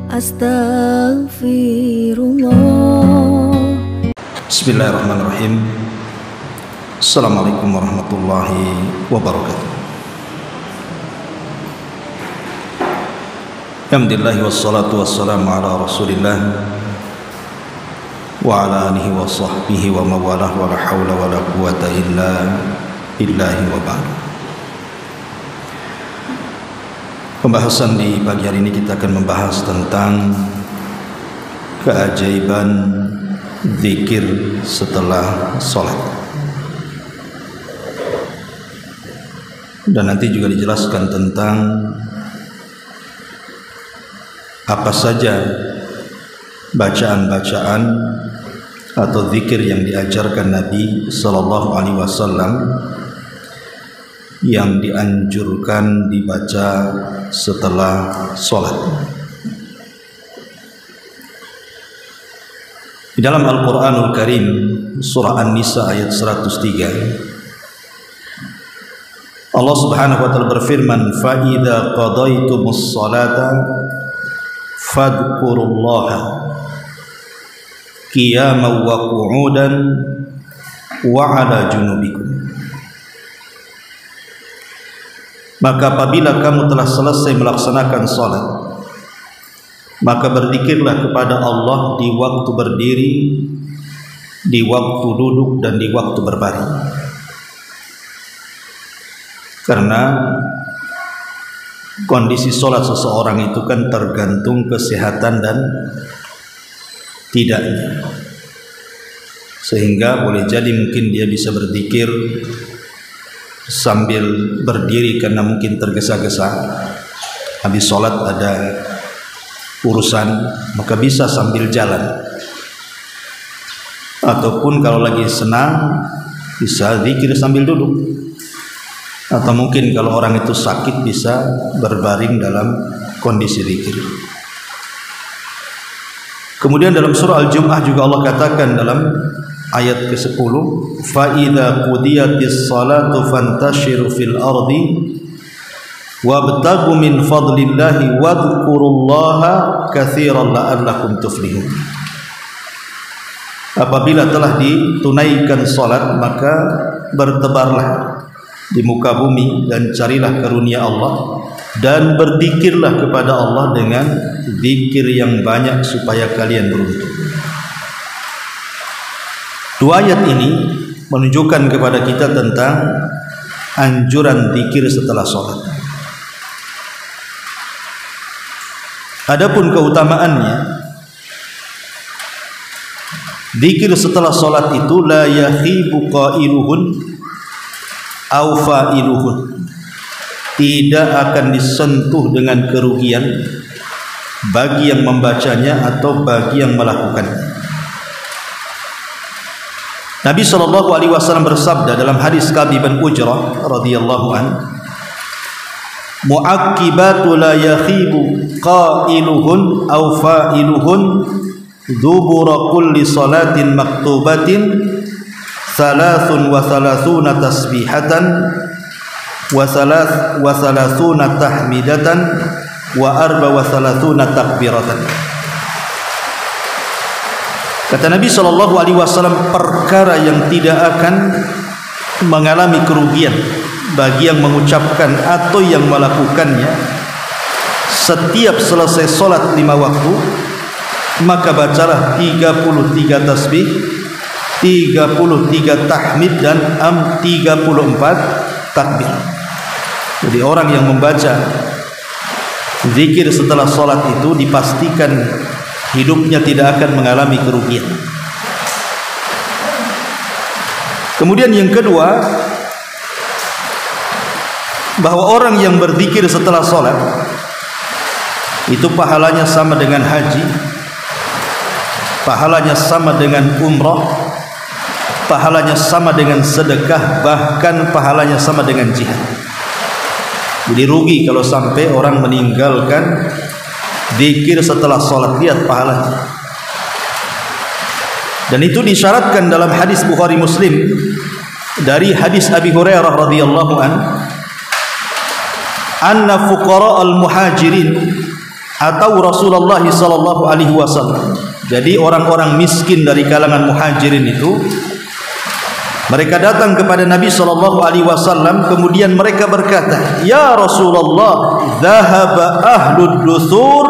Astaghfirullah. Bismillahirrahmanirrahim. Assalamualaikum warahmatullahi wabarakatuh. Alhamdulillah wassalatu wassalamu ala Rasulillah wa ala alihi wa sahbihi wa mawalah wa la hawla wa la quwwata illa billahi wa ba'd. Pembahasan di pagi hari ini kita akan membahas tentang keajaiban zikir setelah sholat, dan nanti juga dijelaskan tentang apa saja bacaan-bacaan atau zikir yang diajarkan Nabi Sallallahu Alaihi Wasallam yang dianjurkan dibaca setelah sholat. Di dalam Al-Quranul Karim surah An-Nisa ayat 103, Allah Subhanahu wa taala berfirman, "Fa idza qadaytumus sholata fadhkurullaha qiyaman wa qu'udan wa 'ala junubikum." Maka apabila kamu telah selesai melaksanakan sholat, maka berzikirlah kepada Allah di waktu berdiri, di waktu duduk, dan di waktu berbaring. Karena kondisi sholat seseorang itu kan tergantung kesehatan dan tidaknya, sehingga boleh jadi mungkin dia bisa berzikir sambil berdiri karena mungkin tergesa-gesa, habis sholat ada urusan, maka bisa sambil jalan. Ataupun kalau lagi senang bisa zikir sambil duduk, atau mungkin kalau orang itu sakit bisa berbaring dalam kondisi zikir. Kemudian dalam surah Al-Jum'ah juga Allah katakan dalam ayat ke-10, fa idza qudiyatis salatu fantashiru fil ardi wabtaghu min fadlillahi wadhkurullaha katsiran la'allakum tuflihun. Apabila telah ditunaikan salat, maka bertebarlah di muka bumi dan carilah karunia Allah, dan berzikirlah kepada Allah dengan zikir yang banyak supaya kalian beruntung. Dua ayat ini menunjukkan kepada kita tentang anjuran zikir setelah sholat. Adapun keutamaannya, zikir setelah sholat itu la yakhibu qailuhun aw fa'iluhun, tidak akan disentuh dengan kerugian bagi yang membacanya atau bagi yang melakukannya. Nabi Shallallahu Alaihi Wasallam bersabda dalam hadis Ka'b bin Ujrah radhiyallahu an, mu'aqqibatu la yakhibu qailuhun aw fa'iluhun dubura kulli salatin maktubatin 33 tasbihatan wa 33 tahmidatan wa 34 takbiratan. Kata Nabi Shallallahu Alaihi Wasallam, perkara yang tidak akan mengalami kerugian bagi yang mengucapkan atau yang melakukannya setiap selesai sholat 5 waktu, maka bacalah 33 tasbih, 33 tahmid, dan 34 takbir. Jadi orang yang membaca zikir setelah sholat itu dipastikan hidupnya tidak akan mengalami kerugian. Kemudian yang kedua, bahwa orang yang berzikir setelah sholat itu pahalanya sama dengan haji, pahalanya sama dengan umrah, pahalanya sama dengan sedekah, bahkan pahalanya sama dengan jihad. Jadi rugi kalau sampai orang meninggalkan zikir setelah sholat. Lihat pahalanya. Dan itu disyaratkan dalam hadis Bukhari Muslim dari hadis Abi Hurairah radhiyallahu an, anna fuqara al-muhajirin atau Rasulullah sallallahu alaihi wasallam. Jadi orang-orang miskin dari kalangan muhajirin itu mereka datang kepada Nabi sallallahu alaihi wasallam, kemudian mereka berkata, "Ya Rasulullah, dhahaba ahlud duthur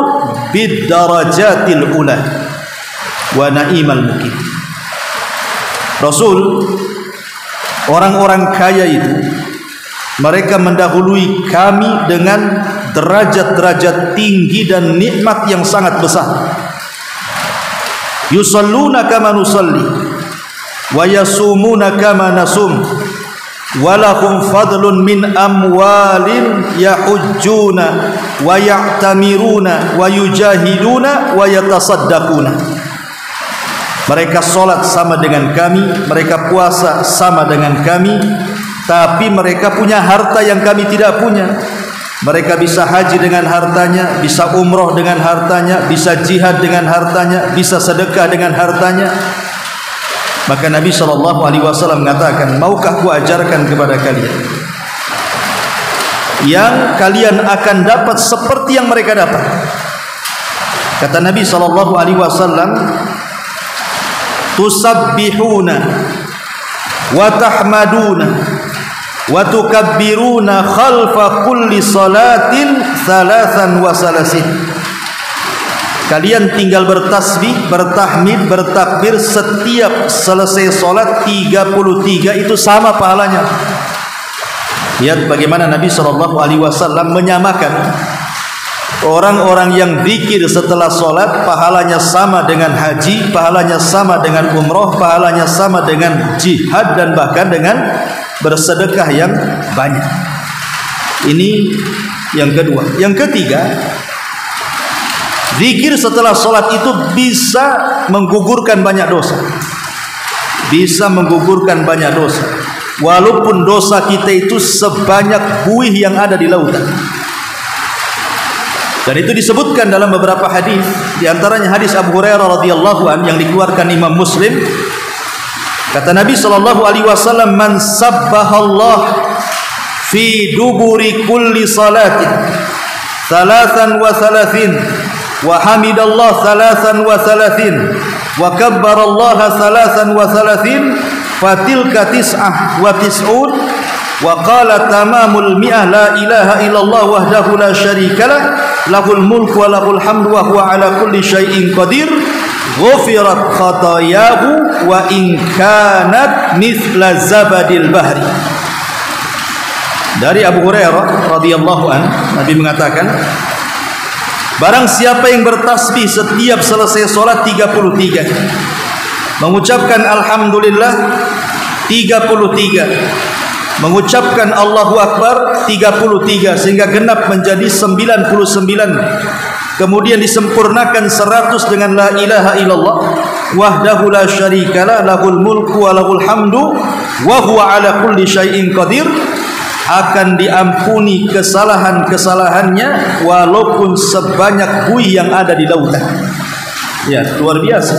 bid darajatil ula wa na'imal mukim." Rasul, orang-orang kaya itu mereka mendahului kami dengan derajat-derajat tinggi dan nikmat yang sangat besar. Yusalluna kama nusalli wa yasumuna kama nasum wa lahum fadlun min amwalin yahujjuna wa ya'tamiruna wa yujahiduna wa yatasaddaquna. Mereka salat sama dengan kami, mereka puasa sama dengan kami, tapi mereka punya harta yang kami tidak punya. Mereka bisa haji dengan hartanya, bisa umroh dengan hartanya, bisa jihad dengan hartanya, bisa sedekah dengan hartanya. Maka Nabi SAW mengatakan, maukah ku ajarkan kepada kalian yang kalian akan dapat seperti yang mereka dapat? Kata Nabi SAW, tusabbihuna wa tahmaduna wa tukabbiruna khalfa kulli salatin thalathan wa salasin. Kalian tinggal bertasbih, bertahmid, bertakbir setiap selesai solat 33, itu sama pahalanya. Lihat bagaimana Nabi SAW menyamakan orang-orang yang zikir setelah solat pahalanya sama dengan haji, pahalanya sama dengan umroh, pahalanya sama dengan jihad, dan bahkan dengan bersedekah yang banyak. Ini yang kedua. Yang ketiga, zikir setelah solat itu bisa menggugurkan banyak dosa. Bisa menggugurkan banyak dosa. Walaupun dosa kita itu sebanyak buih yang ada di lautan. Dan itu disebutkan dalam beberapa hadis, di antaranya hadis Abu Hurairah radhiyallahu an yang dikeluarkan Imam Muslim. Kata Nabi SAW, man sabbahallah fi duburi kulli salatin thalathan wa thalathin wa hamidallah thalathan wa thalathin wa kabbarallaha thalathan wa thalathin fatilka tis'ah wa tis'un wa qala tamamul mi'ah la ilaha illallah wahdahu la syarikalah lahul mulku wa lahul hamdu wa huwa ala kulli syai'in qadir ghufirat khatayahu wa in kanat mithla zabadil bahri. Dari Abu Hurairah radhiyallahu an, Nabi mengatakan, barang siapa yang bertasbih setiap selesai solat 33, mengucapkan alhamdulillah 33, mengucapkan Allahu Akbar 33, sehingga genap menjadi 99, kemudian disempurnakan 100 dengan la ilaha illallah wahdahu la syarikalah lahul mulku wa lahul hamdu wa huwa ala kulli syai'in qadir, akan diampuni kesalahan-kesalahannya walaupun sebanyak buih yang ada di lautan. Ya, luar biasa.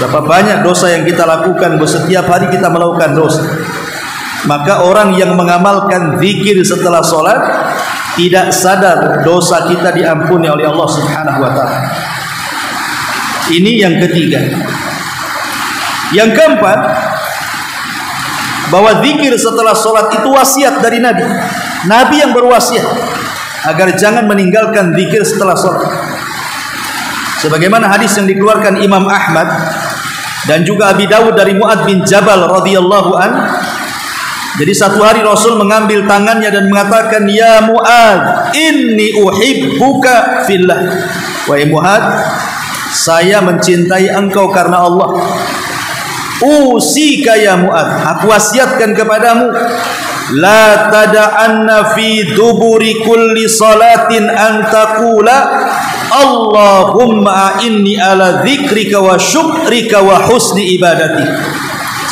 Berapa banyak dosa yang kita lakukan, setiap hari kita melakukan dosa. Maka orang yang mengamalkan zikir setelah solat tidak sadar dosa kita diampuni oleh Allah Subhanahu wa taala. Ini yang ketiga. Yang keempat, bahwa zikir setelah solat itu wasiat dari Nabi. Nabi yang berwasiat agar jangan meninggalkan zikir setelah solat. Sebagaimana hadis yang dikeluarkan Imam Ahmad dan juga Abi Dawud dari Mu'adz bin Jabal radhiyallahu an. Jadi satu hari Rasul mengambil tangannya dan mengatakan, ya Mu'adz, inni uhibbuka fillah. Wahai Mu'adz, saya mencintai engkau karena Allah. Usika ya Mu'adz, aku wasiatkan kepadamu, la tada'anna fi duburi kulli salatin an taqula Allahumma inni ala dzikrika wa syukrika wa husni ibadati.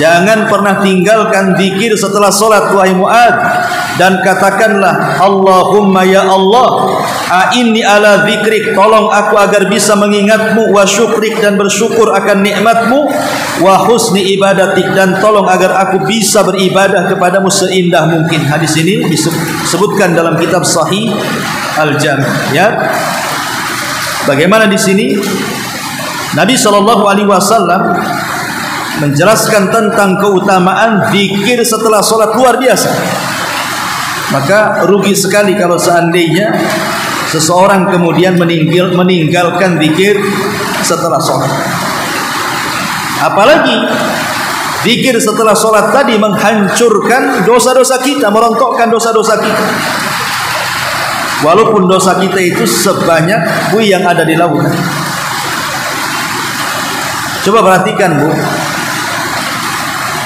Jangan pernah tinggalkan zikir setelah solat wahai Mu'adz, dan katakanlah Allahumma ya Allah, A'inni ala dzikrik, tolong aku agar bisa mengingatmu, wa syukrik, dan bersyukur akan nikmatmu, wa husni ibadatik, dan tolong agar aku bisa beribadah kepadamu seindah mungkin. Hadis ini disebutkan dalam kitab Sahih Al-Jami', ya. Bagaimana di sini Nabi SAW menjelaskan tentang keutamaan zikir setelah sholat luar biasa. Maka rugi sekali kalau seandainya seseorang kemudian meninggalkan zikir setelah sholat. Apalagi zikir setelah sholat tadi menghancurkan dosa-dosa kita, merontokkan dosa-dosa kita. Walaupun dosa kita itu sebanyak buih yang ada di lautan. Coba perhatikan, Bu.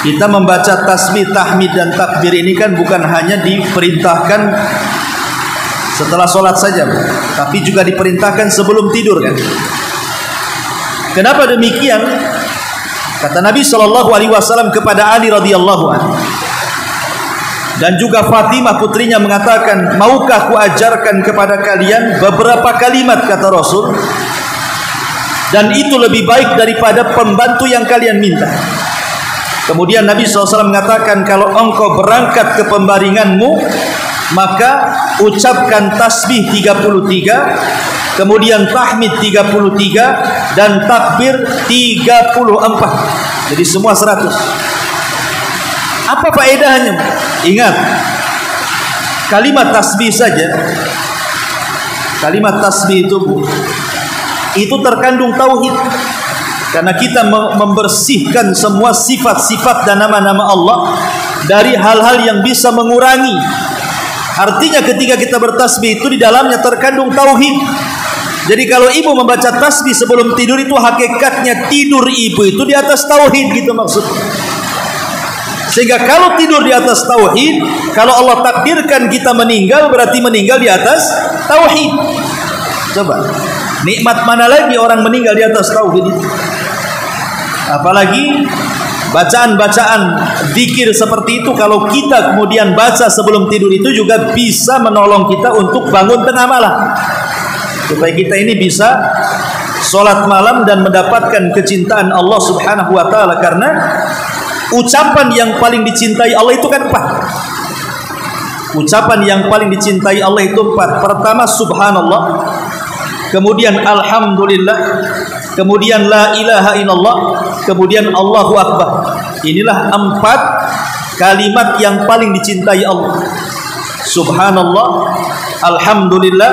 Kita membaca tasbih, tahmid, dan takbir ini kan bukan hanya diperintahkan setelah sholat saja, Bu, tapi juga diperintahkan sebelum tidur, kan? Kenapa demikian? Kata Nabi SAW kepada Ali radhiyallahu anhu, dan juga Fatimah putrinya mengatakan, maukah ku ajarkan kepada kalian beberapa kalimat, kata Rasul, dan itu lebih baik daripada pembantu yang kalian minta. Kemudian Nabi SAW mengatakan, kalau engkau berangkat ke pembaringanmu, maka ucapkan tasbih 33, kemudian tahmid 33, dan takbir 34. Jadi semua 100. Apa faedahnya? Ingat, kalimat tasbih saja, kalimat tasbih itu terkandung tauhid. Karena kita membersihkan semua sifat-sifat dan nama-nama Allah dari hal-hal yang bisa mengurangi. Artinya ketika kita bertasbih itu di dalamnya terkandung tauhid. Jadi kalau ibu membaca tasbih sebelum tidur itu hakikatnya tidur ibu itu di atas tauhid, gitu maksudnya. Sehingga kalau tidur di atas tauhid, kalau Allah takdirkan kita meninggal, berarti meninggal di atas tauhid. Coba, nikmat mana lagi orang meninggal di atas tauhid itu? Apalagi bacaan-bacaan zikir seperti itu, kalau kita kemudian baca sebelum tidur, itu juga bisa menolong kita untuk bangun tengah malam, supaya kita ini bisa sholat malam dan mendapatkan kecintaan Allah Subhanahu wa ta'ala. Karena ucapan yang paling dicintai Allah itu kan 4. Ucapan yang paling dicintai Allah itu 4. Pertama subhanallah, kemudian alhamdulillah, kemudian la ilaha illallah, kemudian Allahu akbar. Inilah 4 kalimat yang paling dicintai Allah. Subhanallah, alhamdulillah,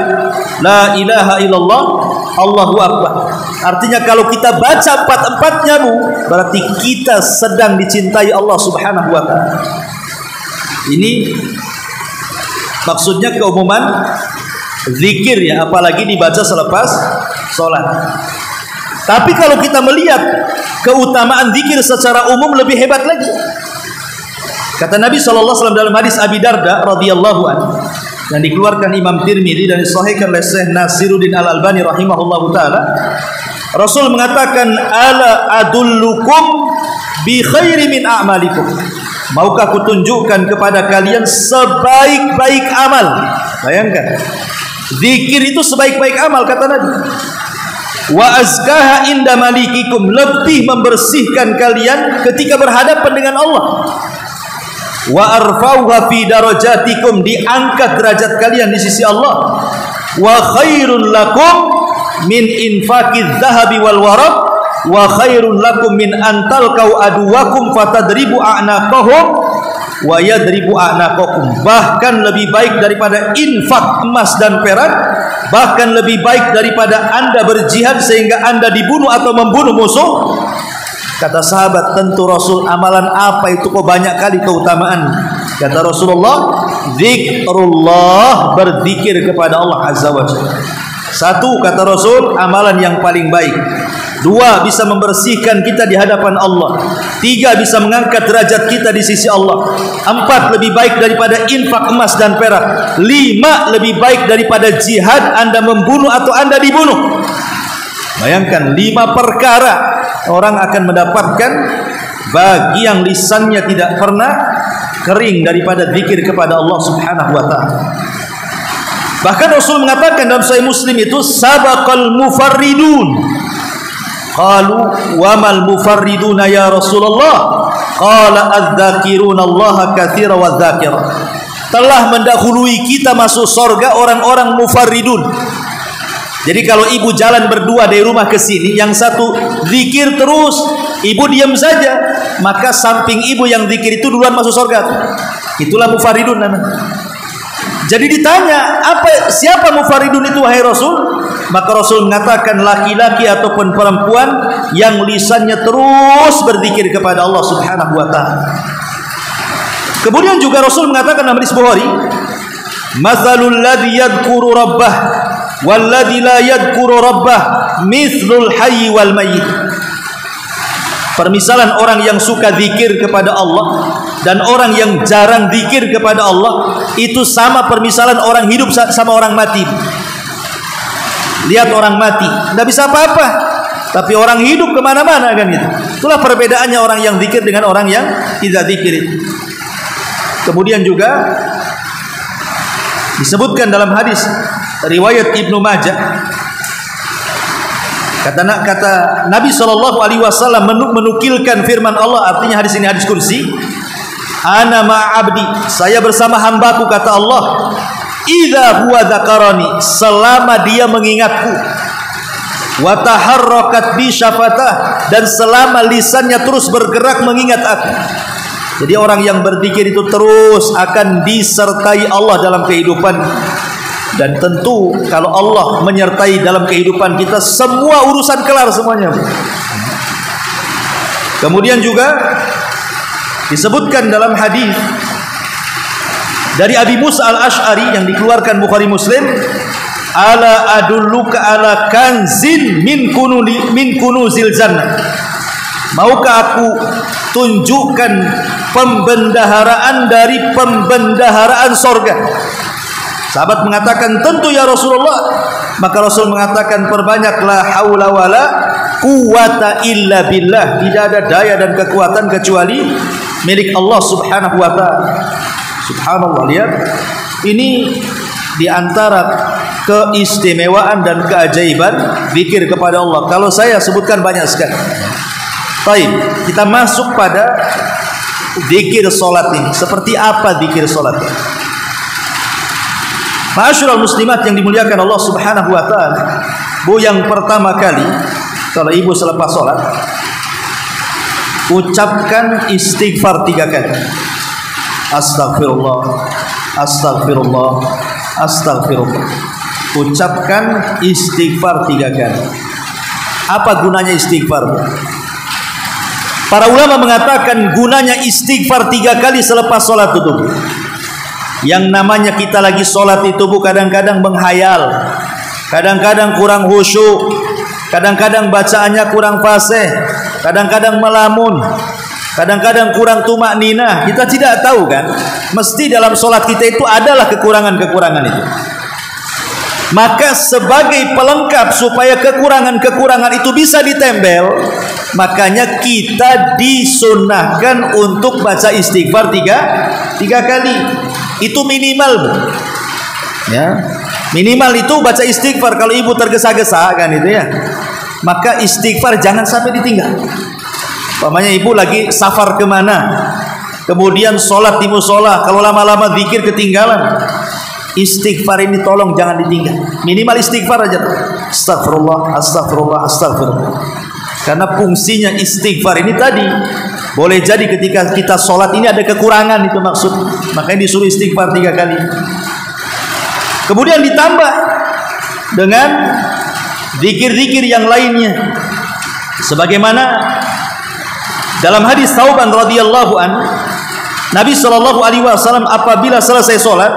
la ilaha illallah, Allahu akbar. Artinya kalau kita baca 4-4-nya, Bu, berarti kita sedang dicintai Allah Subhanahu wa ta'ala. Ini maksudnya keumuman zikir, ya, apalagi dibaca selepas sholat. Tapi kalau kita melihat keutamaan zikir secara umum lebih hebat lagi. Kata Nabi SAW dalam hadis Abi Darda radhiyallahu anhu yang dikeluarkan Imam Tirmidzi dan disahihkan oleh Syekh Nasiruddin Al-Albani rahimahullahu taala, Rasul mengatakan, ala adullukum bi khairi min a'malikum. Maukah aku tunjukkan kepada kalian sebaik-baik amal? Bayangkan, zikir itu sebaik-baik amal, kata Nabi. Wa azkaha inda malikikum, lebih membersihkan kalian ketika berhadapan dengan Allah. Wa arfauha fi darajatikum, diangkat derajat kalian di sisi Allah. Wa khairun lakum min infaqiz zahabi wal waraq, wa khairun lakum min antalqau aduwakum fatadribu a'naqahum wa yadribu a'naqakum. Bahkan lebih baik daripada infak emas dan perak, bahkan lebih baik daripada Anda berjihad sehingga Anda dibunuh atau membunuh musuh. Kata sahabat, tentu Rasul, amalan apa itu kok banyak kali keutamaan? Kata Rasulullah, zikrullah, berzikir kepada Allah Azza wa Jalla. 1, kata Rasul, amalan yang paling baik. 2, bisa membersihkan kita di hadapan Allah. 3, bisa mengangkat derajat kita di sisi Allah. 4, lebih baik daripada infak emas dan perak. 5, lebih baik daripada jihad, Anda membunuh atau Anda dibunuh. Bayangkan, 5 perkara orang akan mendapatkan bagi yang lisannya tidak pernah kering daripada zikir kepada Allah Subhanahu wa ta'ala. Bahkan Rasul mengatakan dalam Sahih Muslim itu sabaqal mufarridun. Qalu wa mal mufarriduna ya Rasulullah? Qala adz-dzakiruna Allah katsira wa dzakira. Telah mendahului kita masuk surga orang-orang mufarridun. Jadi kalau ibu jalan berdua dari rumah ke sini, yang satu zikir terus, ibu diam saja, maka samping ibu yang zikir itu duluan masuk surga. Itulah mufarridun namanya. Jadi ditanya, siapa mufarridun itu wahai Rasul? Maka Rasul mengatakan laki-laki ataupun perempuan yang lisannya terus berzikir kepada Allah Subhanahu wa taala. Kemudian juga Rasul mengatakan dalam hadis Bukhari, "Matsalul ladzi yadhkuru rabbah wal ladzi la yadhkuru rabbah mithlul hayy wal mayyit." Permisalan orang yang suka zikir kepada Allah dan orang yang jarang zikir kepada Allah itu sama permisalan orang hidup sama orang mati. Lihat orang mati, tidak bisa apa-apa, tapi orang hidup kemana-mana kan itu. Itulah perbedaannya orang yang zikir dengan orang yang tidak zikir itu. Kemudian juga disebutkan dalam hadis riwayat Ibnu Majah, kata Nabi SAW menukilkan firman Allah, artinya hadis ini hadis kursi. Ana ma'abdi, saya bersama hambaku, kata Allah. Idza huwa dzakarani, selama dia mengingatku. Wa taharrakat bi syafatah, dan selama lisannya terus bergerak mengingat aku. Jadi orang yang berzikir itu terus akan disertai Allah dalam kehidupan. Dan tentu kalau Allah menyertai dalam kehidupan kita, semua urusan kelar semuanya. Kemudian juga disebutkan dalam hadis dari Abi Musa al-Ash'ari yang dikeluarkan Bukhari Muslim, ala adulluka ala kanzin min kunuzil jannah. Maukah aku tunjukkan pembendaharaan dari pembendaharaan sorga? Sahabat mengatakan, tentu ya Rasulullah. Maka Rasul mengatakan, perbanyaklah haula wala quwata illa billah. Tidak ada daya dan kekuatan kecuali milik Allah Subhanahu wa taala. Subhanallah, lihat. Ini diantara keistimewaan dan keajaiban zikir kepada Allah. Kalau saya sebutkan banyak sekali. Baik, kita masuk pada zikir salat ini. Seperti apa zikir salat ini? Ma'asyiral muslimat yang dimuliakan Allah Subhanahu wa taala. Bu, yang pertama kali kalau ibu selepas salat, ucapkan istighfar 3 kali. Astagfirullah, astagfirullah, astagfirullah. Ucapkan istighfar 3 kali. Apa gunanya istighfar? Para ulama mengatakan gunanya istighfar 3 kali selepas sholat itu. Yang namanya kita lagi sholat itu kadang-kadang menghayal, kadang-kadang kurang khusyuk, kadang-kadang bacaannya kurang fasih, kadang-kadang melamun, kadang-kadang kurang tumak ninah. Kita tidak tahu kan, mesti dalam sholat kita itu adalah kekurangan-kekurangan itu. Maka sebagai pelengkap supaya kekurangan-kekurangan itu bisa ditempel, makanya kita disunnahkan untuk baca istighfar 3 kali. Itu minimal, Bu. Ya, minimal itu baca istighfar. Kalau ibu tergesa-gesa kan itu ya, maka istighfar jangan sampai ditinggal. Umpamanya ibu lagi safar kemana, kemudian sholat di musola, kalau lama-lama zikir ketinggalan, istighfar ini tolong jangan ditinggal. Minimal istighfar aja. Astagfirullah, astagfirullah, astagfirullah. Karena fungsinya istighfar ini tadi, boleh jadi ketika kita sholat ini ada kekurangan, itu maksud. Makanya disuruh istighfar 3 kali. Kemudian ditambah dengan zikir-zikir yang lainnya. Sebagaimana dalam hadis Thauban radhiyallahu an, Nabi SAW apabila selesai sholat,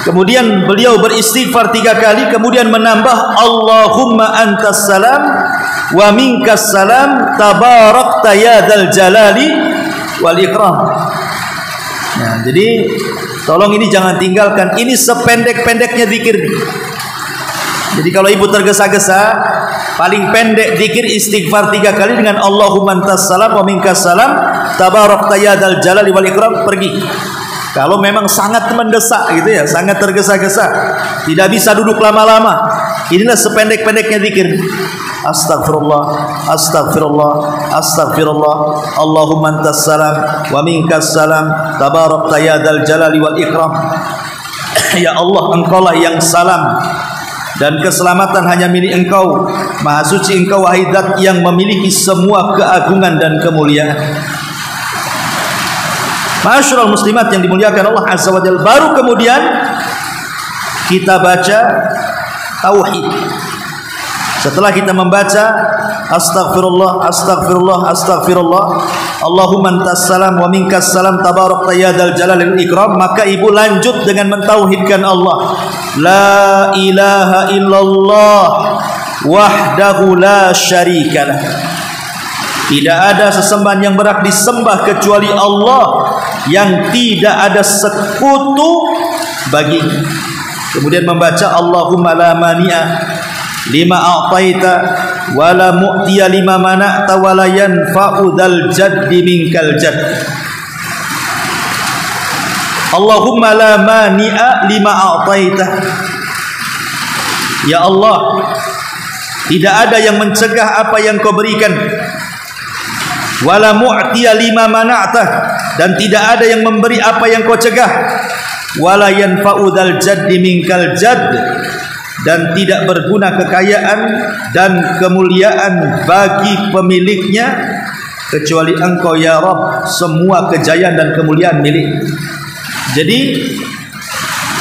kemudian beliau beristighfar 3 kali, kemudian menambah Allahumma antas salam wa minkas salam tabarakta ya dzal jalali wal ikram. Nah, jadi tolong ini jangan tinggalkan. Ini sependek-pendeknya zikir. Jadi kalau ibu tergesa-gesa, paling pendek zikir istighfar 3 kali dengan Allahumma antas salam wa minkas salam tabarakta ya dzal jalali wal ikram, pergi. Kalau memang sangat mendesak gitu ya, sangat tergesa-gesa, tidak bisa duduk lama-lama, inilah sependek-pendeknya zikir. Astagfirullah, astagfirullah, astagfirullah. Allahumma antas salam wa minkas salam, tabarakta ya dzal jalali wal ikram. Ya Allah, engkaulah yang salam dan keselamatan hanya milik engkau. Maha suci engkau wahai zat yang memiliki semua keagungan dan kemuliaan. Ma'asyiral muslimat yang dimuliakan Allah Azza wa Jalla, baru kemudian kita baca tauhid. Setelah kita membaca astagfirullah, astagfirullah, astagfirullah, Allahumma antas salam wa minkas salam, tabarakta ya dzal jalali wal ikram, maka ibu lanjut dengan mentauhidkan Allah. La ilaha illallah wahdahu la syarikalah. Tidak ada sesembahan yang berhak disembah kecuali Allah yang tidak ada sekutu baginya. Kemudian membaca Allahumma la mani'a lima a'taita wa la mu'tiya lima mana'ta wa la yanfa'u dzal jaddi minkal jadd. Allahumma la mani'a lima a'taita. Ya Allah, tidak ada yang mencegah apa yang kau berikan. Wala mu'tiya lima mana'ta, dan tidak ada yang memberi apa yang kau cegah. Wala yanfa'u dzal jaddi minkal jadd, dan tidak berguna kekayaan dan kemuliaan bagi pemiliknya kecuali engkau ya Rabb, semua kejayaan dan kemuliaan milik. Jadi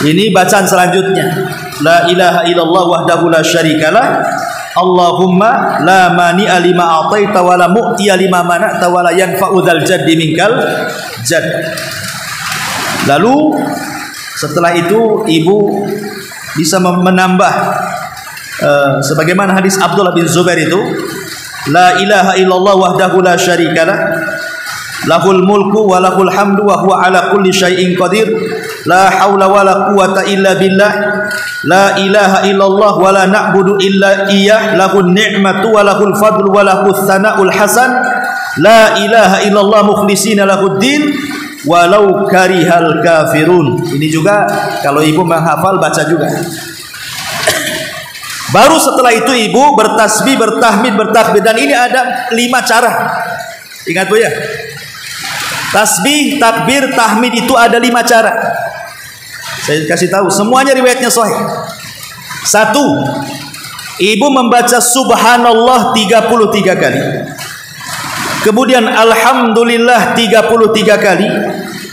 ini bacaan selanjutnya, la ilaha illallah wahdahu la syarikalah, Allahumma la mani'a lima a'taita wa la mu'tiya lima mana'ta wa la yanfa'u dzal jaddi minkal jadd. Lalu setelah itu ibu bisa menambah sebagaimana hadis Abdullah bin Zubair itu, la ilaha illallah wahdahu la syarikalah, lahul mulku wa lahul hamdu wa huwa ala kulli syai'in qadir, la haula wa la quwata illa billah, la ilaha illallah wa la na'budu illa iyyah, lahun ni'matu wa lahul fadlu wa lahus sana'ul hasan, la ilaha illallah mukhlisina lahuddin walau karihal kafirun. Ini juga kalau ibu menghafal baca juga. Baru setelah itu ibu bertasbih, bertahmid, bertakbir, dan ini ada 5 cara. Ingat Bu ya, tasbih, takbir, tahmid itu ada 5 cara. Saya kasih tahu, semuanya riwayatnya sahih. 1, ibu membaca subhanallah 33 kali. Kemudian alhamdulillah 33 kali.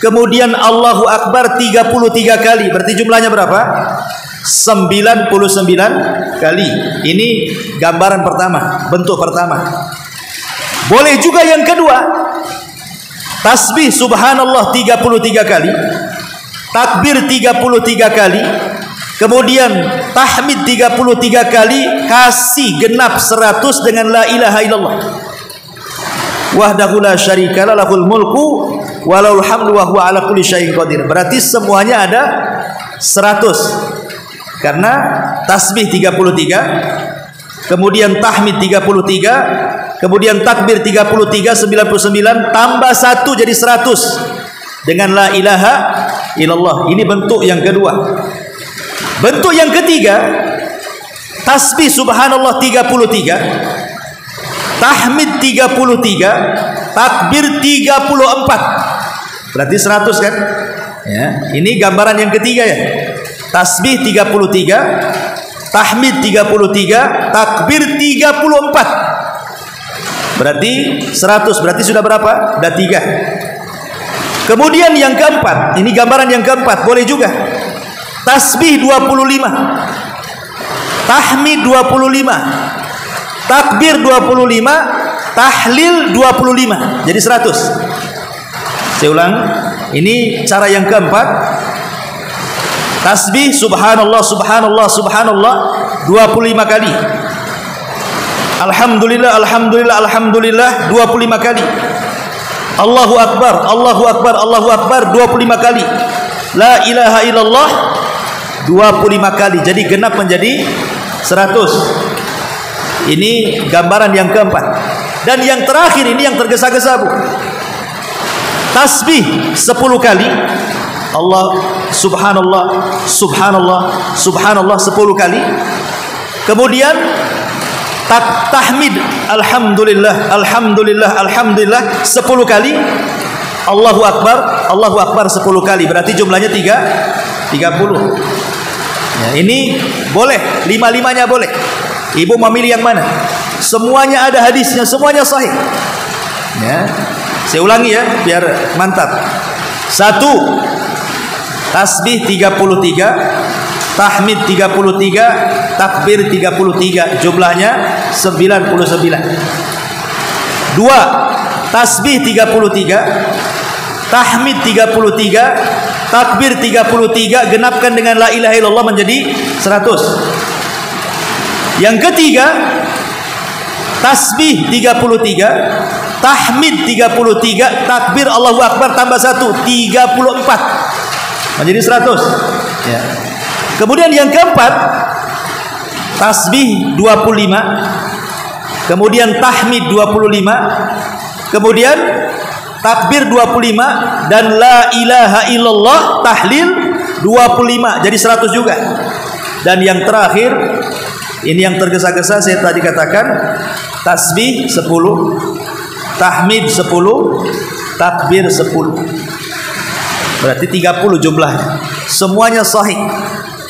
Kemudian Allahu Akbar 33 kali. Berarti jumlahnya berapa? 99 kali. Ini gambaran pertama, bentuk pertama. Boleh juga yang kedua, tasbih subhanallah 33 kali, takbir 33 kali, kemudian tahmid 33 kali, kasih genap 100 dengan la ilaha illallah wahdahu la syarikalah, lahul mulku wa lahul hamdu wa huwa ala kulli syai'in qadir. Berarti semuanya ada 100. Karena tasbih 33, kemudian tahmid 33, kemudian takbir 33, 99 tambah 1 jadi 100 dengan la ilaha illallah. Ini bentuk yang kedua. Bentuk yang ketiga, tasbih subhanallah 33, tahmid 33, takbir 34. Berarti 100 kan? Ya, ini gambaran yang ketiga ya. Tasbih 33, tahmid 33, takbir 34. Berarti 100. Berarti sudah berapa? Sudah 3. Kemudian yang keempat, ini gambaran yang keempat, boleh juga. Tasbih 25, tahmid 25, takbir 25, tahlil 25. Jadi 100. Saya ulang, ini cara yang keempat. Tasbih subhanallah subhanallah subhanallah 25 kali. Alhamdulillah alhamdulillah alhamdulillah 25 kali. Allahu akbar Allahu akbar Allahu akbar 25 kali. La ilaha illallah 25 kali. Jadi genap menjadi 100. Ini gambaran yang keempat. Dan yang terakhir ini yang tergesa-gesa Bu. Tasbih 10 kali, Allah, subhanallah, subhanallah, subhanallah 10 kali. Kemudian tahmid, alhamdulillah, alhamdulillah, alhamdulillah 10 kali. Allahu Akbar 10 kali. Berarti jumlahnya 30. Ya, ini boleh, 5-5-nya boleh. Ibu memilih yang mana? Semuanya ada hadisnya, semuanya sahih. Ya. Saya ulangi ya, biar mantap. 1. Tasbih 33, tahmid 33, takbir 33, jumlahnya 99. 2. Tasbih 33, tahmid 33, takbir 33, genapkan dengan la ilaha illallah menjadi 100. Yang ketiga, tasbih 33, tahmid 33, takbir Allahu Akbar tambah 1, 34 menjadi 100. Ya. Kemudian yang keempat, tasbih 25, kemudian tahmid 25, kemudian takbir 25, dan la ilaha illallah tahlil 25, jadi 100 juga. Dan yang terakhir, ini yang tergesa-gesa saya tadi katakan, tasbih 10, tahmid 10, takbir 10. Berarti 30 jumlahnya. Semuanya sahih.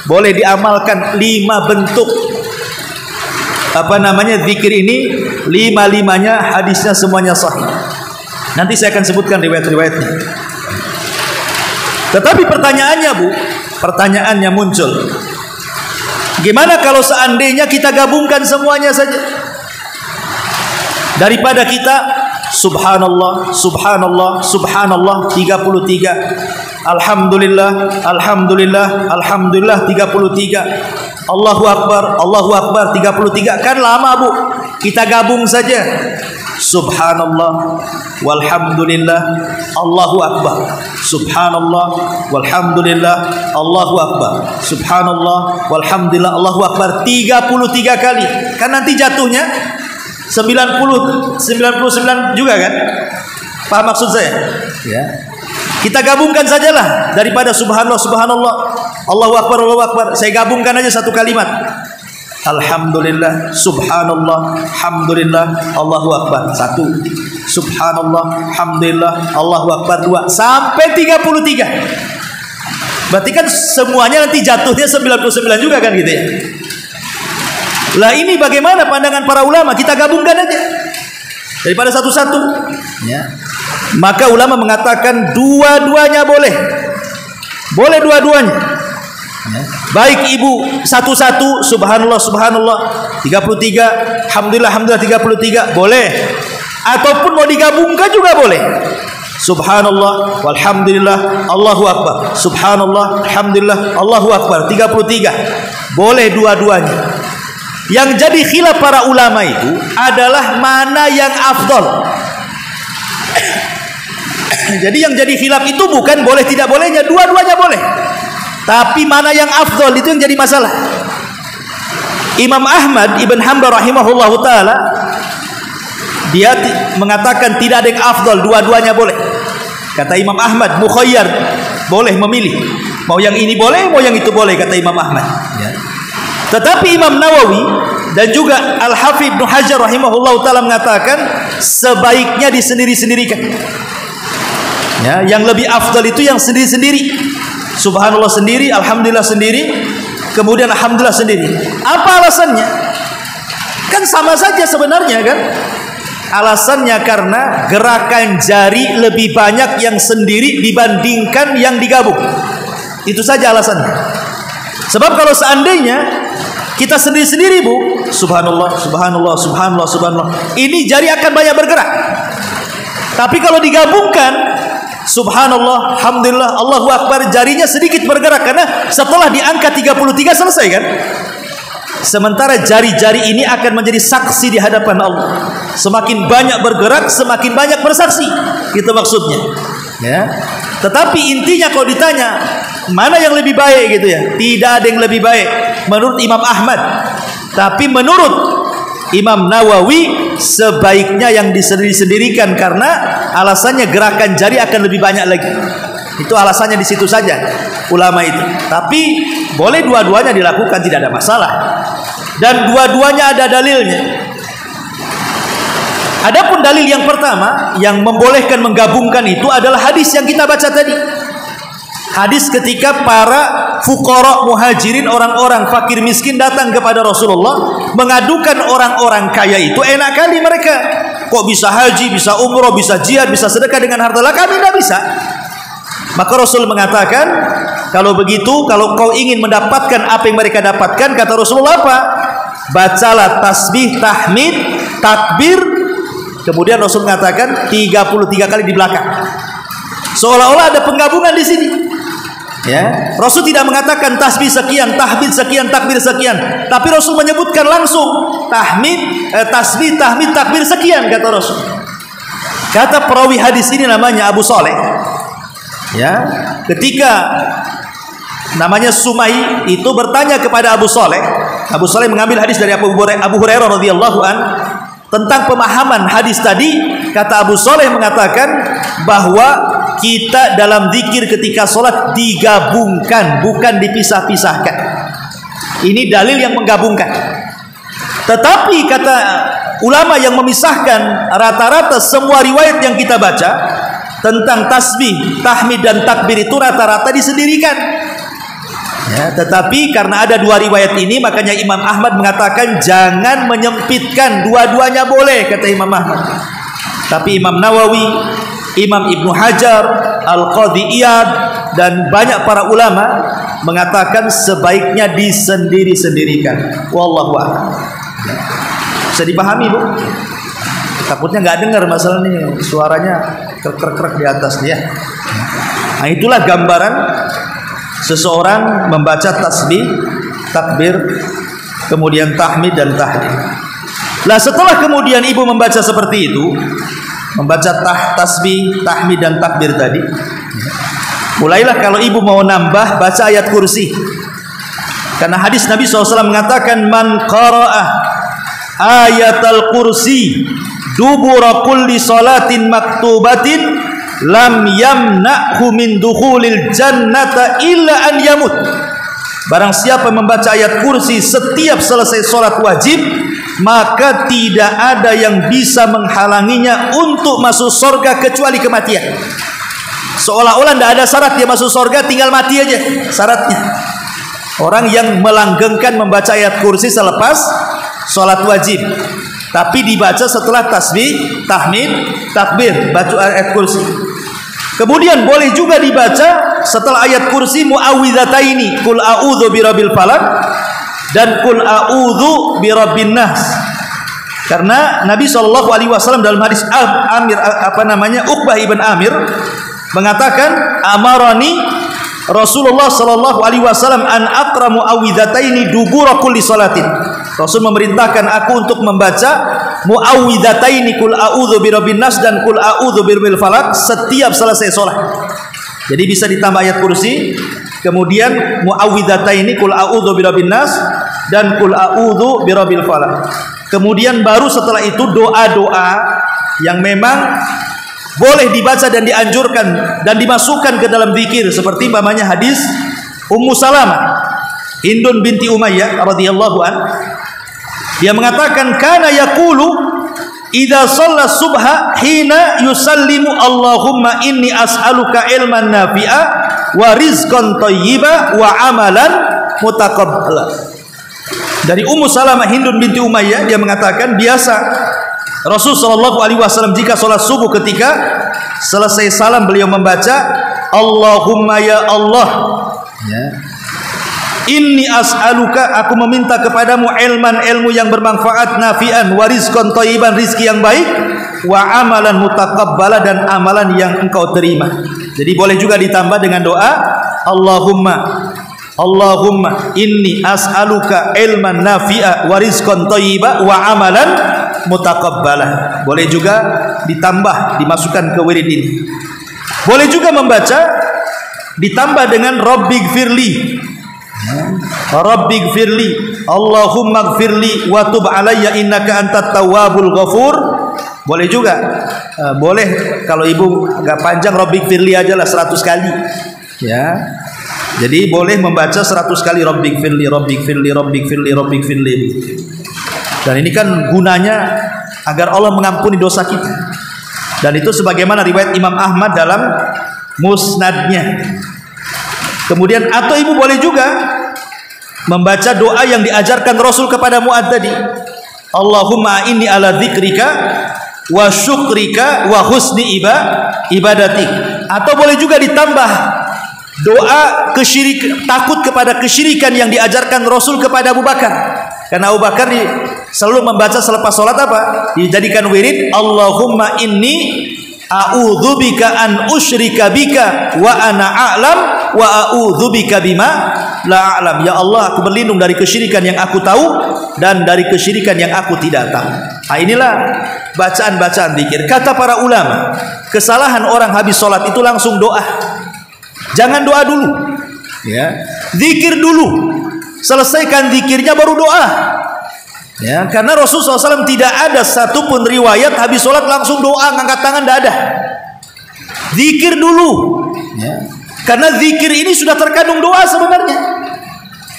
Boleh diamalkan 5 bentuk zikir ini, 5-5-nya hadisnya semuanya sahih. Nanti saya akan sebutkan riwayat-riwayatnya. Tetapi pertanyaannya muncul. Gimana kalau seandainya kita gabungkan semuanya saja? Daripada kita subhanallah, subhanallah, subhanallah 33, alhamdulillah, alhamdulillah, alhamdulillah 33, Allahu Akbar 33, kan lama Bu. Kita gabung saja. Subhanallah walhamdulillah Allahu Akbar, subhanallah walhamdulillah Allahu Akbar, subhanallah walhamdulillah Allahu Akbar 33 kali. Kan nanti jatuhnya 99 juga kan? Paham maksud saya? Ya. Kita gabungkan sajalah, daripada subhanallah, subhanallah, Allahu Akbar, Allahu Akbar. Saya gabungkan aja satu kalimat. Alhamdulillah, subhanallah, alhamdulillah, Allahu Akbar 1. Subhanallah, alhamdulillah, Allahu Akbar 2, sampai 33. Berarti kan semuanya nanti jatuhnya 99 juga kan gitu ya. Lah ini bagaimana pandangan para ulama? Kita gabungkan aja daripada satu-satu. Ya. Maka ulama mengatakan dua-duanya boleh. Boleh dua-duanya. Ya. Baik ibu satu-satu, subhanallah, subhanallah 33, alhamdulillah, alhamdulillah 33, boleh. Ataupun mau digabungkan juga boleh. Subhanallah walhamdulillah Allahu Akbar, subhanallah, alhamdulillah, Allahu Akbar 33. Boleh dua-duanya. Yang jadi khilaf para ulama itu adalah mana yang afdol. Jadi yang jadi khilaf itu bukan boleh tidak bolehnya, dua-duanya boleh. Tapi mana yang afdol itu yang jadi masalah. Imam Ahmad Ibn Hanbal rahimahullah ta'ala, dia mengatakan tidak ada yang afdol, dua-duanya boleh. Kata Imam Ahmad, mukhayyar, boleh memilih. Mau yang ini boleh, mau yang itu boleh, kata Imam Ahmad. Ya. Tetapi Imam Nawawi dan juga Al-Hafidz Ibnu Hajar rahimahullah ta'ala mengatakan sebaiknya disendiri-sendirikan. Ya, yang lebih afdal itu yang sendiri-sendiri. Subhanallah sendiri, alhamdulillah sendiri, kemudian alhamdulillah sendiri. Apa alasannya? Kan sama saja sebenarnya kan? Alasannya karena gerakan jari lebih banyak yang sendiri dibandingkan yang digabung. Itu saja alasannya. Sebab kalau seandainya kita sendiri-sendiri Bu, subhanallah, subhanallah, subhanallah, subhanallah, ini jari akan banyak bergerak. Tapi kalau digabungkan, subhanallah, alhamdulillah, Allahu Akbar, jarinya sedikit bergerak karena setelah diangkat 33 selesai kan? Sementara jari-jari ini akan menjadi saksi di hadapan Allah. Semakin banyak bergerak, semakin banyak bersaksi. Itu maksudnya. Ya. Tetapi intinya kalau ditanya mana yang lebih baik gitu ya, tidak ada yang lebih baik menurut Imam Ahmad. Tapi menurut Imam Nawawi sebaiknya yang disendiri-sendirikan karena alasannya gerakan jari akan lebih banyak lagi. Itu alasannya di situ saja ulama itu. Tapi boleh dua-duanya dilakukan, tidak ada masalah. Dan dua-duanya ada dalilnya. Adapun dalil yang pertama yang membolehkan menggabungkan itu adalah hadis yang kita baca tadi. Hadis ketika para fuqara muhajirin, orang-orang fakir miskin datang kepada Rasulullah mengadukan orang-orang kaya itu, enak kali mereka kok bisa haji, bisa umroh, bisa jihad, bisa sedekah dengan harta, lah kami tidak bisa. Maka Rasul mengatakan, kalau begitu, kalau kau ingin mendapatkan apa yang mereka dapatkan, kata Rasulullah apa? Bacalah tasbih, tahmid, takbir. Kemudian Rasul mengatakan 33 kali di belakang. Seolah-olah ada penggabungan di sini. Ya, Rasul tidak mengatakan tasbih sekian, tahmid sekian, takbir sekian, tapi Rasul menyebutkan langsung tasbih, tahmid, takbir sekian, kata Rasul. Kata perawi hadis ini namanya Abu Saleh. Ya, ketika namanya Sumai itu bertanya kepada Abu Saleh. Abu Saleh mengambil hadis dari Abu Hurairah radhiyallahu an tentang pemahaman hadis tadi. Kata Abu Saleh mengatakan bahwa kita dalam zikir ketika sholat digabungkan, bukan dipisah-pisahkan. Ini dalil yang menggabungkan. Tetapi kata ulama yang memisahkan, rata-rata semua riwayat yang kita baca tentang tasbih, tahmid dan takbir itu rata-rata disendirikan. Ya, tetapi karena ada dua riwayat ini, makanya Imam Ahmad mengatakan jangan menyempitkan, dua-duanya boleh, kata Imam Ahmad. Tapi Imam Nawawi, Imam Ibnu Hajar, Al-Qadhi Iyad, dan banyak para ulama mengatakan sebaiknya disendiri-sendirikan. Wallahu a'lam. Bisa dipahami, Bu? Takutnya nggak dengar masalah ini, suaranya krek-krek di atas dia. Nah, itulah gambaran seseorang membaca tasbih, takbir, kemudian tahmid dan tahlil. Lah setelah kemudian ibu membaca seperti itu, membaca tasbih, tahmid dan takbir tadi, mulailah kalau ibu mau nambah baca ayat kursi. Karena hadis Nabi SAW mengatakan man qara'a ayatal kursi dubura kulli salatin maktubatin lam yamna'hu min dukhulil jannata illa an yamut. Barang siapa membaca ayat kursi setiap selesai sholat wajib, maka tidak ada yang bisa menghalanginya untuk masuk surga kecuali kematian. Seolah-olah tidak ada syarat dia masuk surga, tinggal mati aja syaratnya. Orang yang melanggengkan membaca ayat kursi selepas sholat wajib, tapi dibaca setelah tasbih, tahmid, takbir, baca ayat kursi. Kemudian boleh juga dibaca setelah ayat kursi muawwidhataini, qul a'udzu birabbil falaq dan qul a'udzu birabbin nas. Karena Nabi SAW dalam hadis Uqbah ibn Amir mengatakan amarani Rasulullah SAW an aqra muawwidhataini dubura kulli salatin. Rasul memerintahkan aku untuk membaca muawwidhataini qul a'udzu birabbin nas dan qul a'udzu birabbil falaq setiap selesai salat. Jadi bisa ditambah ayat kursi, kemudian muawwidhataini qul a'udzu birabbin nas dan qul a'udzu birabbil falaq. Kemudian baru setelah itu doa-doa yang memang boleh dibaca dan dianjurkan dan dimasukkan ke dalam zikir, seperti umpamanya hadis Ummu Salamah Hindun binti Umayyah radhiyallahu an. Dia mengatakan kana yaqulu idza shalla subha hina yusallimu Allahumma inni as'aluka ilman nafi'a wa rizqan thayyiba wa amalan mutaqabbala. Dari Ummu Salamah Hindun binti Umayyah, dia mengatakan biasa Rasul sallallahu alaihi wasallam jika salat subuh ketika selesai salam beliau membaca Allahumma ya Allah, ya, inni as'aluka, aku meminta kepadamu ilmu yang bermanfaat, nafi'an, wa rizqan thayyiban, rizki yang baik, wa amalan mutaqabbala, dan amalan yang engkau terima. Jadi boleh juga ditambah dengan doa Allahumma inni as'aluka ilman nafi'a wa rizqan thayyiba wa amalan mutaqabbala. Boleh juga ditambah, dimasukkan ke wirid ini. Boleh juga membaca ditambah dengan Rabbighfirli, Rabbighfirli, Allahumma ighfirli wa tub alayya innaka antat tawwabul ghafur, Boleh juga. Boleh kalau ibu agak panjang Rabbik firli aja lah 100 kali. Ya. Jadi boleh membaca 100 kali Rabbik firli, Rabbik firli, Rabbik firli, Rabbik firli. Dan ini kan gunanya agar Allah mengampuni dosa kita. Dan itu sebagaimana riwayat Imam Ahmad dalam musnadnya. Kemudian atau ibu boleh juga membaca doa yang diajarkan Rasul kepada Mu'adz tadi. Allahumma inni ala dzikrika wa syukrika wa husni ibadatik. Atau boleh juga ditambah doa takut kepada kesyirikan yang diajarkan Rasul kepada Abu Bakar. Karena Abu Bakar selalu membaca selepas sholat apa? Dijadikan wirid, Allahumma inni a'udzubika an usyrika bika wa ana a'lam wa a'udzubika bima la a'lam. Ya Allah, aku berlindung dari kesyirikan yang aku tahu dan dari kesyirikan yang aku tidak tahu. Nah, inilah bacaan-bacaan zikir. Kata para ulama, kesalahan orang habis sholat itu langsung doa. Jangan doa dulu, ya. Zikir dulu. Selesaikan zikirnya baru doa. Ya, karena Rasulullah SAW tidak ada satupun riwayat habis sholat langsung doa, ngangkat tangan, tidak ada. Zikir dulu. Ya. Karena zikir ini sudah terkandung doa sebenarnya.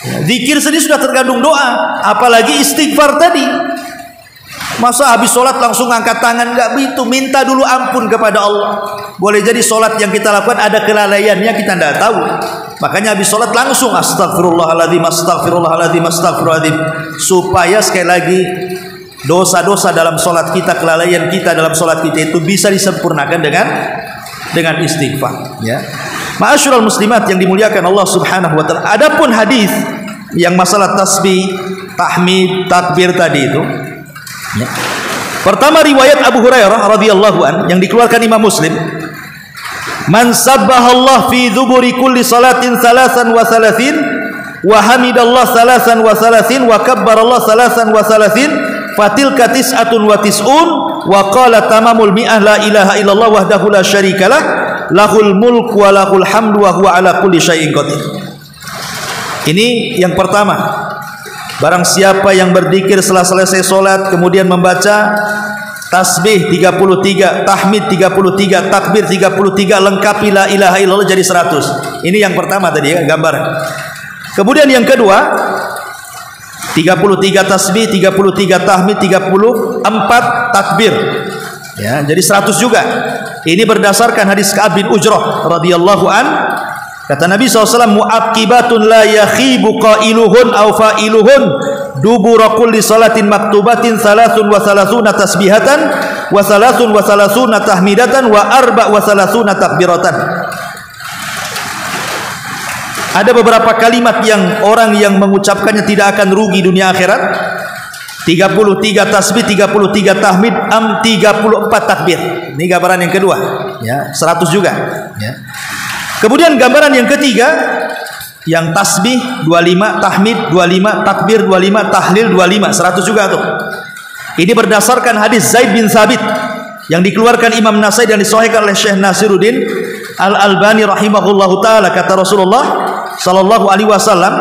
Ya, zikir sendiri sudah terkandung doa, apalagi istighfar tadi. Masa habis sholat langsung angkat tangan? Enggak begitu. Minta dulu ampun kepada Allah. Boleh jadi sholat yang kita lakukan ada kelalaiannya, kita tidak tahu. Makanya habis sholat langsung astagfirullahaladzim, astagfirullahaladzim, astagfirullahaladzim. Supaya sekali lagi dosa-dosa dalam sholat kita, kelalaian kita dalam sholat kita itu bisa disempurnakan dengan istighfar. Ya. Ma'asyiral muslimat yang dimuliakan Allah Subhanahu wa taala. Adapun hadis yang masalah tasbih, tahmid, takbir tadi itu. Ya. Pertama riwayat Abu Hurairah radhiyallahu an yang dikeluarkan Imam Muslim. Man sabbahallah fi dzuburi kulli salatin salasan wa salasin wa hamidallah salasan wa salasin wa kabbarallah salasan wa salasin fatilka tis'atun wa tis'un wa qala tamamul mi'ah la ilaha illallah wahdahu la syarikalah lahul mulku wa lahul hamdu wa huwa ala kulli syai'in qadir. Ini yang pertama. Barang siapa yang berzikir setelah selesai sholat kemudian membaca tasbih 33, tahmid 33, takbir 33, lengkapi la ilaha illallah jadi 100. Ini yang pertama tadi ya, gambar. Kemudian yang kedua 33 tasbih, 33 tahmid, 34 takbir. Ya, jadi 100 juga. Ini berdasarkan hadis Ka'ab bin Ujrah radhiyallahu an. Kata Nabi SAW, mu'aqibatun la yakhibu qailuhun aw fa'iluhun dubura kulli salatin maktubatin salasun wa salasuna tasbihatan wa salasun wa salasuna tahmidatan wa arba wa salasuna takbiratan. Ada beberapa kalimat yang orang yang mengucapkannya tidak akan rugi dunia akhirat. 33 tasbih, 33 tahmid, 34 takbir. Ini gambaran yang kedua, ya, 100 juga, ya. Kemudian gambaran yang ketiga yang tasbih 25, tahmid 25, takbir 25, tahlil 25, 100 juga tuh. Ini berdasarkan hadis Zaid bin Thabit yang dikeluarkan Imam Nasai dan disahihkan oleh Syekh Nasiruddin Al-Albani rahimahullahu taala. Kata Rasulullah sallallahu alaihi wasallam,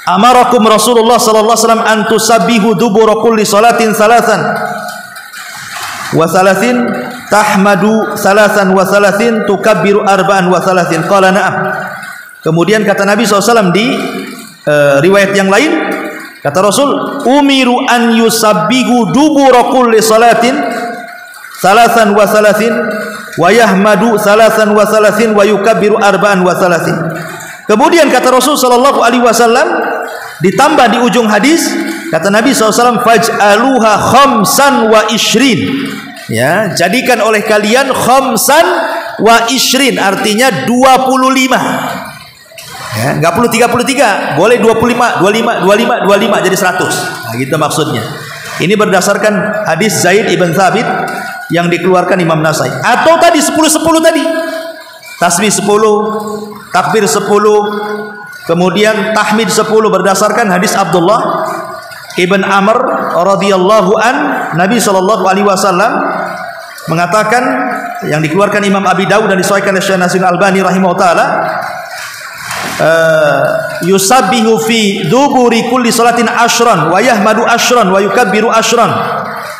amarakum Rasulullah sallallahu alaihi wasallam an tusabbihu dubura kulli salatin salasan wa salasin tahmadu salasan wa salasin tukabbiru arba'an wa salasin. Qala na'am. Kemudian kata Nabi SAW di riwayat yang lain, kata Rasul, umiru an yusabbihu dubura kulli salatin salasan wa salasin wa yahmadu salasan wa salasin wa yukabbiru arba'an wa salasin. Kemudian kata Rasul sallallahu alaihi wasallam ditambah di ujung hadis, kata Nabi SAW, faj'aluha khamsan wa ishrin. Ya, jadikan oleh kalian khamsan wa ishrin, artinya 25. Ya, enggak perlu 33, boleh 25, 25 jadi 100. Nah, gitu maksudnya. Ini berdasarkan hadis Zaid ibn Thabit yang dikeluarkan Imam Nasai. Atau tadi 10-10 tadi. Tasbih 10, takbir 10, kemudian tahmid 10 berdasarkan hadis Abdullah Ibn Amr radhiyallahu an. Nabi sallallahu alaihi wasallam mengatakan yang dikeluarkan Imam Abi Dawud dan disahihkan oleh Syekh Nasiruddin Albani rahimahullah taala, yusabbihu fi duburi kulli salatin ashran wa yahmadu ashran wa yukabbiru ashran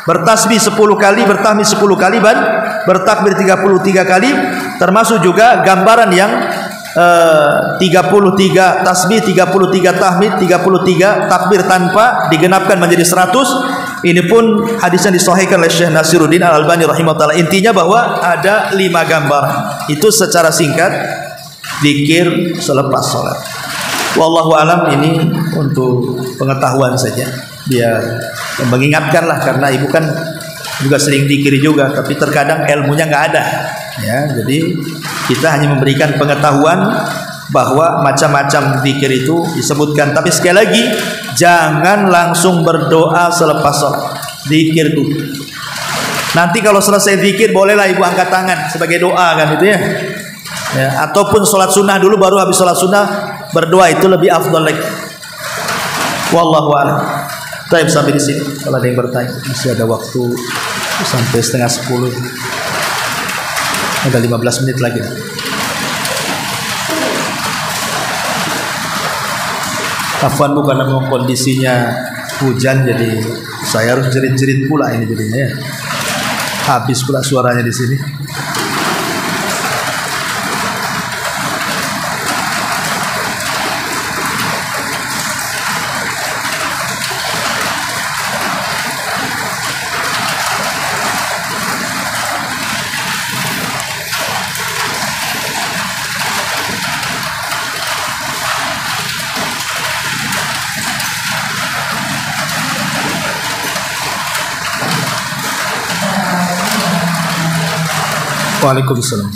bertasbih 10 kali, bertahmid 10 kali, dan bertakbir 33 kali, termasuk juga gambaran yang 33 tasbih, 33 tahmid, 33 takbir tanpa digenapkan menjadi 100. Ini pun hadisnya disahihkan oleh Syekh Nasiruddin Al-Albani rahimahullah. Intinya bahwa ada 5 gambaran. Itu secara singkat zikir selepas sholat. Wallahu alam, ini untuk pengetahuan saja, biar mengingatkan lah, karena ibu kan juga sering zikir juga, tapi terkadang ilmunya nggak ada ya. Jadi kita hanya memberikan pengetahuan bahwa macam-macam zikir itu disebutkan. Tapi sekali lagi, jangan langsung berdoa selepas sholat, zikir dulu. Nanti kalau selesai zikir bolehlah ibu angkat tangan sebagai doa kan itu ya. Ya, ataupun sholat sunnah dulu, baru habis sholat sunnah berdoa, itu lebih afdal lagi. Wallahu a'lam. Baik, sampai di sini. Kalau ada yang bertanya, masih ada waktu sampai setengah 10. Ada 15 menit lagi. Afwan bu, karena memang kondisinya hujan, jadi saya harus jerit-jerit pula ini jadinya ya. Habis pula suaranya di sini. Waalaikumsalam.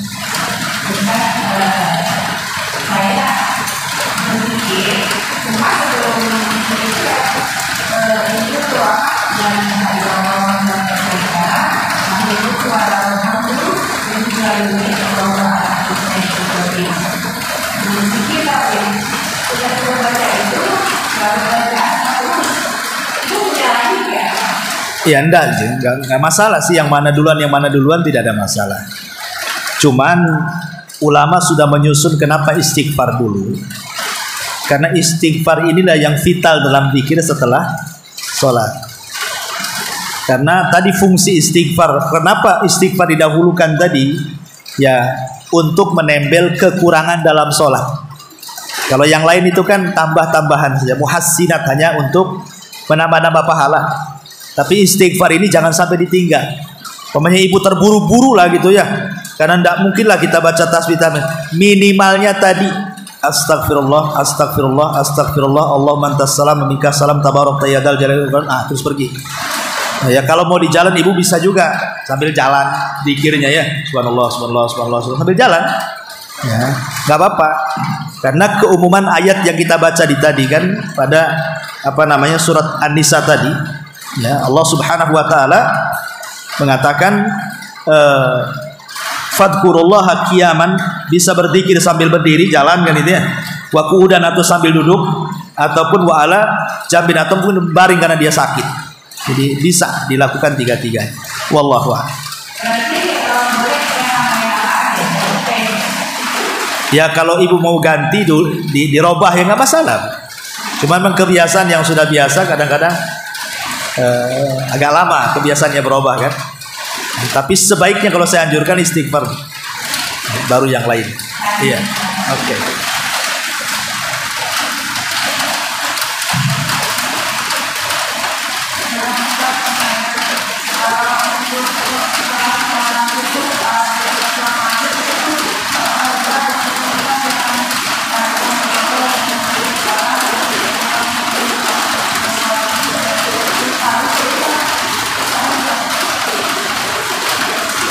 Ya enggak masalah sih, yang mana duluan tidak ada masalah. Cuman ulama sudah menyusun kenapa istighfar dulu. Karena istighfar inilah yang vital dalam zikir setelah sholat. Karena tadi fungsi istighfar, kenapa istighfar didahulukan tadi? Ya, untuk menembel kekurangan dalam sholat. Kalau yang lain itu kan tambah-tambahan saja, muhassinat, hanya untuk menambah-nambah pahala. Tapi istighfar ini jangan sampai ditinggal. Pokoknya ibu terburu-buru lah gitu ya, karena tidak mungkin lah kita baca tasbih tahmid. Minimalnya tadi astagfirullah, astagfirullah, astagfirullah, Allahumma antas salam wa minkas salam, tabarak tayyadal jalal wal ikram. Terus pergi. Nah, ya kalau mau di jalan ibu bisa juga sambil jalan zikirnya ya, subhanallah, subhanallah, subhanallah, sambil jalan. Ya, nggak apa-apa. Karena keumuman ayat yang kita baca di tadi kan pada surat An-Nisa tadi, ya, Allah Subhanahu wa taala mengatakan fadkurullaha qiyaman, bisa berzikir sambil berdiri jalan kan itu ya, wa qu'udan atau sambil duduk, ataupun wa ala jambin ataupun baring karena dia sakit. Jadi bisa dilakukan tiga-tiga. Wallahu a'lam. Ya kalau ibu mau ganti dirobah ya nggak masalah. Cuma memang kebiasaan yang sudah biasa kadang-kadang agak lama kebiasaannya berubah kan. Tapi sebaiknya kalau saya anjurkan istighfar baru yang lain. Iya. Oke.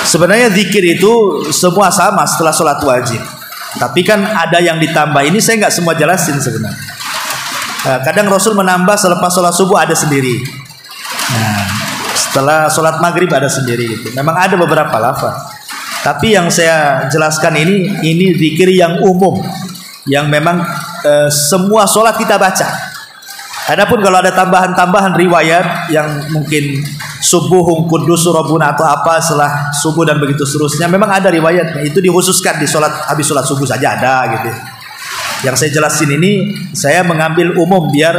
Sebenarnya zikir itu semua sama setelah sholat wajib. Tapi kan ada yang ditambah. Ini saya nggak semua jelasin sebenarnya. Kadang Rasul menambah selepas sholat subuh ada sendiri. Nah, setelah sholat maghrib ada sendiri gitu. Memang ada beberapa lafaz. Tapi yang saya jelaskan ini zikir yang umum, yang memang semua sholat kita baca. Adapun kalau ada tambahan-tambahan riwayat yang mungkin subuhun kudus rabbuna atau apa setelah subuh dan begitu seterusnya, memang ada riwayatnya, itu dikhususkan di sholat habis sholat subuh saja ada gitu. Yang saya jelasin ini saya mengambil umum biar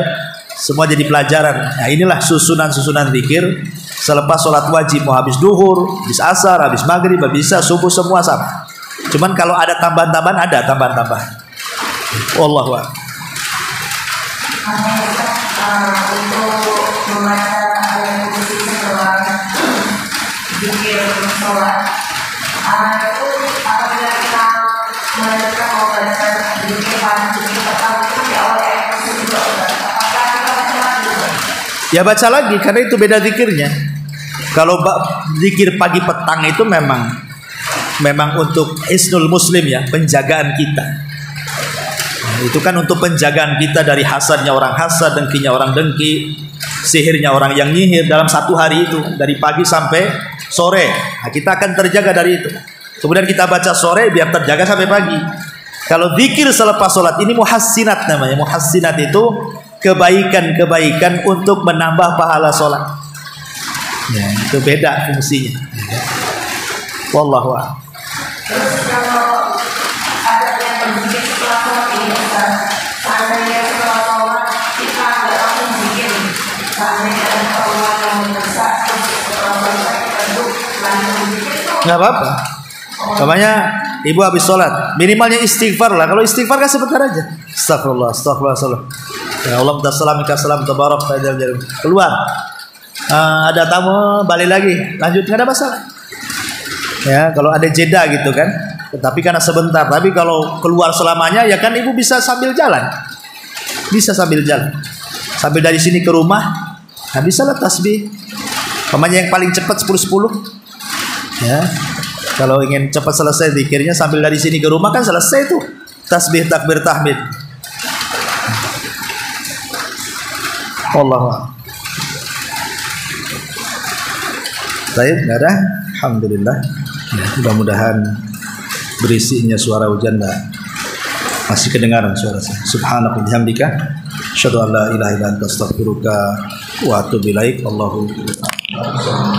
semua jadi pelajaran. Nah inilah susunan-susunan zikir Selepas sholat wajib, mau habis duhur, habis asar, habis maghrib, habis isya, subuh, semua sama. Cuman kalau ada tambahan-tambahan, ada tambahan-tambahan. Wallahu a'lam. Untuk membaca ayat kursi setelah zikir sholat, itu apabila kita melanjutkan membaca zikir pertama itu di awal ayat kursi juga, apakah kita baca lagi? Ya baca lagi, karena itu beda zikirnya. Kalau zikir pagi petang itu memang untuk hisnul muslim ya, penjagaan kita. Nah, itu kan untuk penjagaan kita dari hasadnya orang hasad, dengkinya orang dengki, sihirnya orang yang nyihir dalam satu hari itu, dari pagi sampai sore. Nah, kita akan terjaga dari itu. Kemudian kita baca sore biar terjaga sampai pagi. Kalau zikir selepas sholat ini muhassinat namanya. Muhassinat itu kebaikan-kebaikan untuk menambah pahala sholat. Ya, itu beda fungsinya. Wallahu a'lam. Terus kalau ada yang berzikir setelah sholat ini, seandainya setelah sholat kita nggak langsung zikir, seandainya ada Allah yang mendesak, setelah sholat kita duduk langsung zikir itu Nggak apa-apa. Namanya ibu habis sholat, minimalnya istighfar lah. Kalau istighfar kan sebentar aja. Astagfirullah, astagfirullah. Ya Allah, salam tabarak keluar. Ada tamu, balik lagi, lanjut, nggak ada masalah. Ya, kalau ada jeda gitu kan. Tapi karena sebentar. Tapi kalau keluar selamanya, ya kan ibu bisa sambil jalan. Bisa sambil jalan. Sambil dari sini ke rumah, nah bisa lah tasbih. Pokoknya yang paling cepat 10-10. Ya. Kalau ingin cepat selesai zikirnya sambil dari sini ke rumah kan selesai tuh. Tasbih, takbir, tahmid. Wallahu a'lam. Baik, enggak ada. Alhamdulillah. Ya, mudah-mudahan berisinya suara hujan masih kedengaran suara saya. Subhanaka bihamdika asyhadu an la ilaha illa anta astaghfiruka wa atubu ilaik. Allahu akbar.